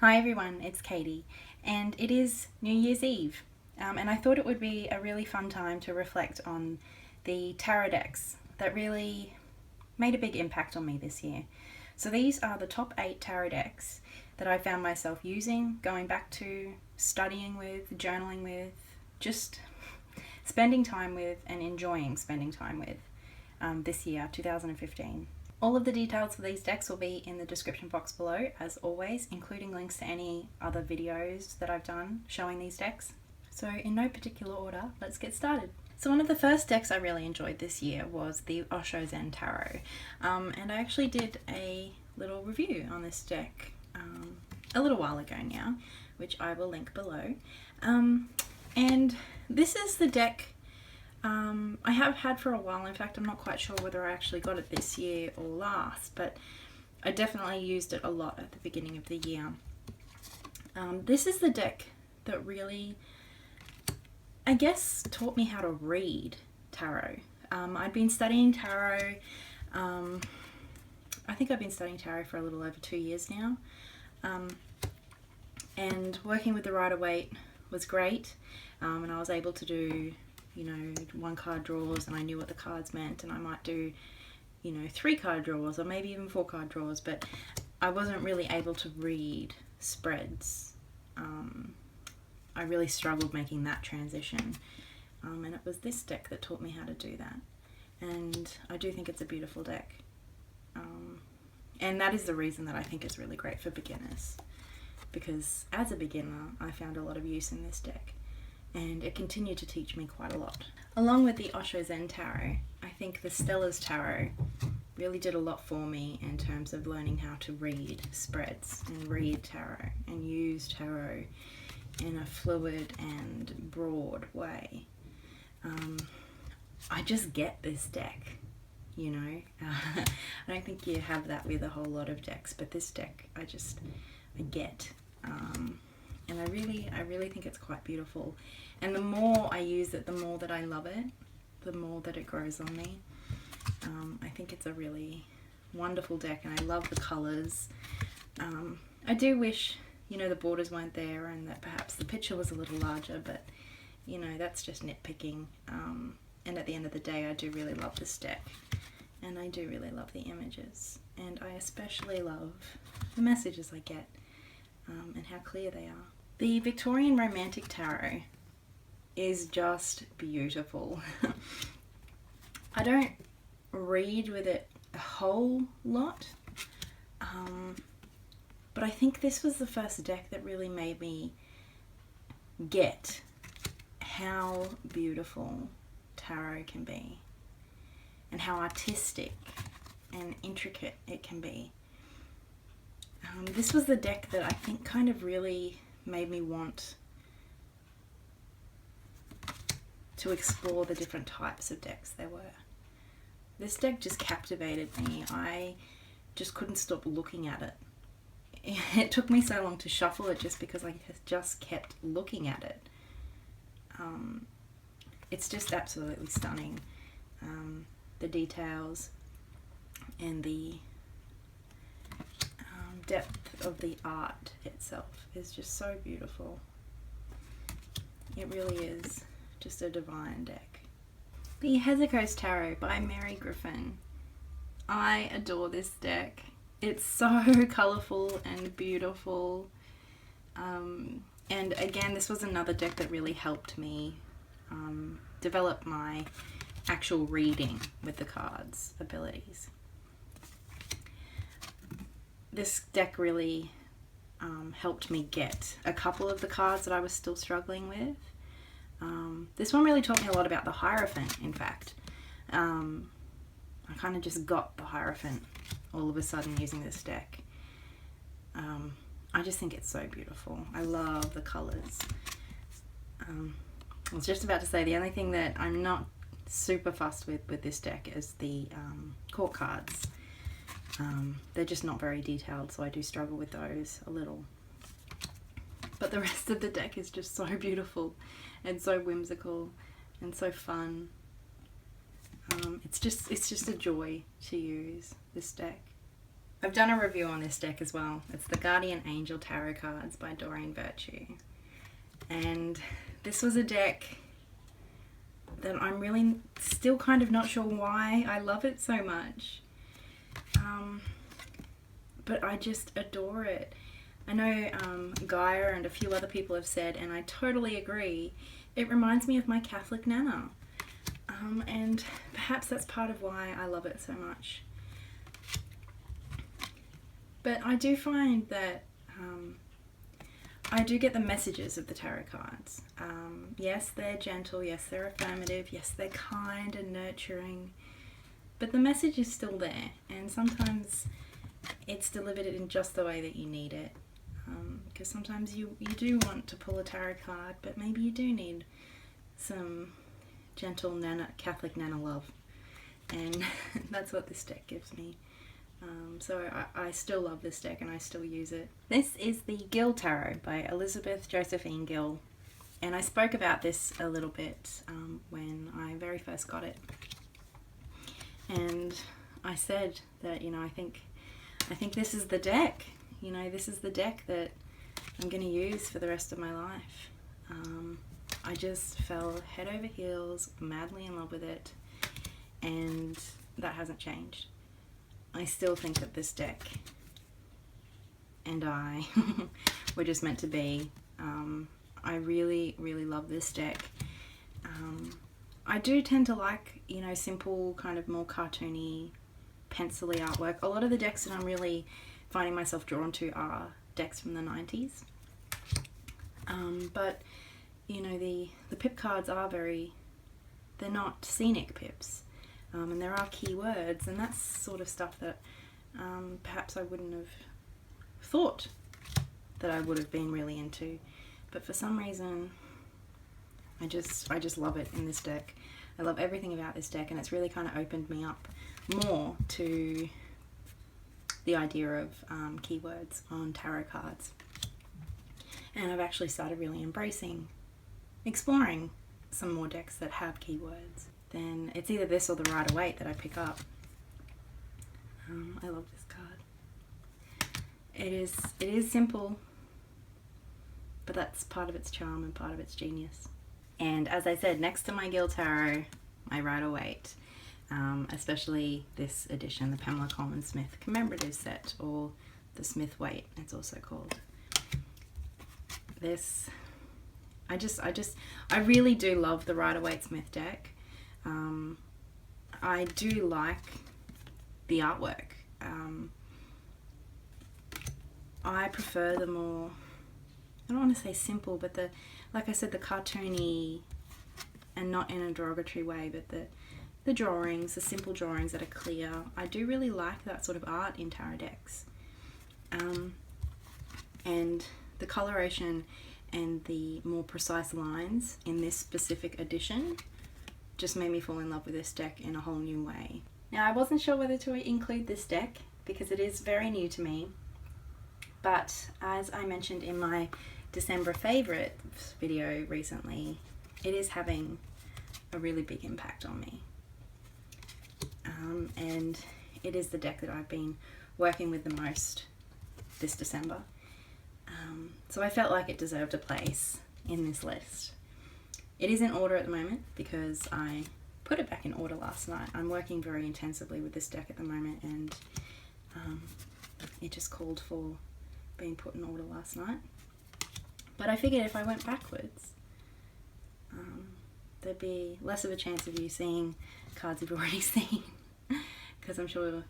Hi everyone, it's Katie, and it is New Year's Eve, and I thought it would be a really fun time to reflect on the tarot decks that really made a big impact on me this year. So these are the top 8 tarot decks that I found myself using, going back to, studying with, journaling with, just spending time with and enjoying spending time with this year, 2015. All of the details for these decks will be in the description box below, as always, including links to any other videos that I've done showing these decks. So in no particular order, let's get started. So one of the first decks I really enjoyed this year was the Osho Zen Tarot, and I actually did a little review on this deck a little while ago now, which I will link below. And this is the deck I have had for a while. In fact, I'm not quite sure whether I actually got it this year or last, but I definitely used it a lot at the beginning of the year. This is the deck that really, I guess, taught me how to read tarot. I'd been studying tarot, I think I've been studying tarot for a little over 2 years now, and working with the Rider-Waite was great, and I was able to do 1 card draws, and I knew what the cards meant, and I might do 3 card draws or maybe even 4 card draws, but I wasn't really able to read spreads. I really struggled making that transition, and it was this deck that taught me how to do that, and I do think it's a beautiful deck, and that is the reason that I think it's really great for beginners, because as a beginner I found a lot of use in this deck, and it continued to teach me quite a lot. Along with the Osho Zen Tarot, I think the Stella Tarot really did a lot for me in terms of learning how to read spreads and read tarot and use tarot in a fluid and broad way. I just get this deck, I don't think you have that with a whole lot of decks, but this deck I get. And I really think it's quite beautiful, and the more I use it, the more that I love it, the more that it grows on me. I think it's a really wonderful deck, and I love the colours. I do wish the borders weren't there, and that perhaps the picture was a little larger, but that's just nitpicking, and at the end of the day I do really love this deck, and I do really love the images, and I especially love the messages I get, and how clear they are. The Victorian Romantic Tarot is just beautiful. I don't read with it a whole lot, but I think this was the first deck that really made me get how beautiful tarot can be and how artistic and intricate it can be. This was the deck that I think kind of really made me want to explore the different types of decks there were. This deck just captivated me. I just couldn't stop looking at it. It took me so long to shuffle it just because I just kept looking at it. It's just absolutely stunning. The details and the depth of the art itself is just so beautiful. It really is just a divine deck. The Hezicos Tarot by Mary Griffin. I adore this deck. It's so colourful and beautiful, and again, this was another deck that really helped me develop my actual reading with the cards abilities. This deck really helped me get a couple of the cards that I was still struggling with. This one really taught me a lot about the Hierophant, in fact. I kind of just got the Hierophant all of a sudden using this deck. I just think it's so beautiful. I love the colours. I was just about to say the only thing that I'm not super fussed with this deck is the court cards. They're just not very detailed, so I do struggle with those a little. But the rest of the deck is just so beautiful and so whimsical and so fun. It's just a joy to use this deck. I've done a review on this deck as well. It's the Guardian Angel Tarot cards by Doreen Virtue. And this was a deck that I'm really still kind of not sure why I love it so much. But I just adore it. I know Gaia and a few other people have said, and I totally agree, it reminds me of my Catholic Nana. And perhaps that's part of why I love it so much. But I do find that I do get the messages of the tarot cards. Yes, they're gentle, yes, they're affirmative, yes, they're kind and nurturing, but the message is still there, and sometimes it's delivered in just the way that you need it. Because sometimes you do want to pull a tarot card, but maybe you do need some gentle Catholic Nana love, and that's what this deck gives me. So I still love this deck and I still use it. This is the Gill Tarot by Elizabeth Josephine Gill, and I spoke about this a little bit when I very first got it, and I said that, you know, I think this is the deck. You know, this is the deck that I'm going to use for the rest of my life. I just fell head over heels, madly in love with it, and that hasn't changed. I still think that this deck and I were just meant to be. I really, really love this deck. I do tend to like, you know, simple, kind of more cartoony, pencil-y artwork. A lot of the decks that I'm really finding myself drawn to are decks from the 90s. But, you know, the pip cards are they're not scenic pips. And there are keywords, and that's sort of stuff that perhaps I wouldn't have thought that I would have been really into. But for some reason, I just love it in this deck. I love everything about this deck, and it's really kind of opened me up more to the idea of keywords on tarot cards. And I've actually started really exploring some more decks that have keywords. Then it's either this or the Rider-Waite that I pick up. I love this card. It is simple, but that's part of its charm and part of its genius. And as I said, next to my Gill Tarot, my Rider-Waite, especially this edition, the Pamela Colman-Smith Commemorative set, or the Smith-Waite, it's also called. I really do love the Rider-Waite Smith deck. I do like the artwork. I prefer the more, I don't want to say simple, but like I said, the cartoony, and not in a derogatory way, but the drawings, the simple drawings that are clear. I do really like that sort of art in tarot decks. And the coloration and the more precise lines in this specific edition just made me fall in love with this deck in a whole new way. Now, I wasn't sure whether to include this deck because it is very new to me, but as I mentioned in my December favorites video recently, it is having a really big impact on me. And it is the deck that I've been working with the most this December. So I felt like it deserved a place in this list. It is in order at the moment because I put it back in order last night. I'm working very intensively with this deck at the moment, and it just called for being put in order last night. But I figured if I went backwards, there'd be less of a chance of you seeing cards you've already seen, because I'm sure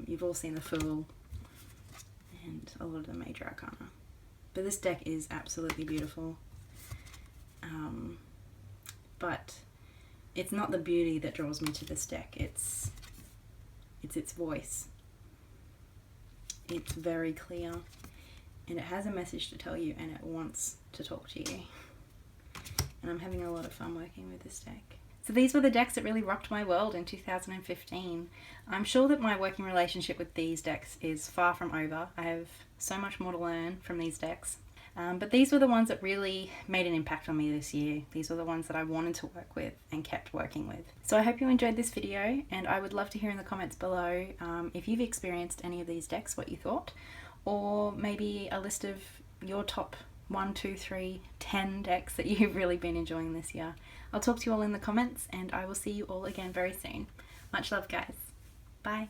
you've all seen the Fool and a lot of the Major Arcana. But this deck is absolutely beautiful. But it's not the beauty that draws me to this deck. It's its voice. It's very clear, and it has a message to tell you, and it wants to talk to you. And I'm having a lot of fun working with this deck. So these were the decks that really rocked my world in 2015. I'm sure that my working relationship with these decks is far from over. I have so much more to learn from these decks. But these were the ones that really made an impact on me this year. These were the ones that I wanted to work with and kept working with. So I hope you enjoyed this video, and I would love to hear in the comments below if you've experienced any of these decks, what you thought, or maybe a list of your top 1, 2, 3, 10 decks that you've really been enjoying this year. I'll talk to you all in the comments, and I will see you all again very soon. Much love, guys. Bye.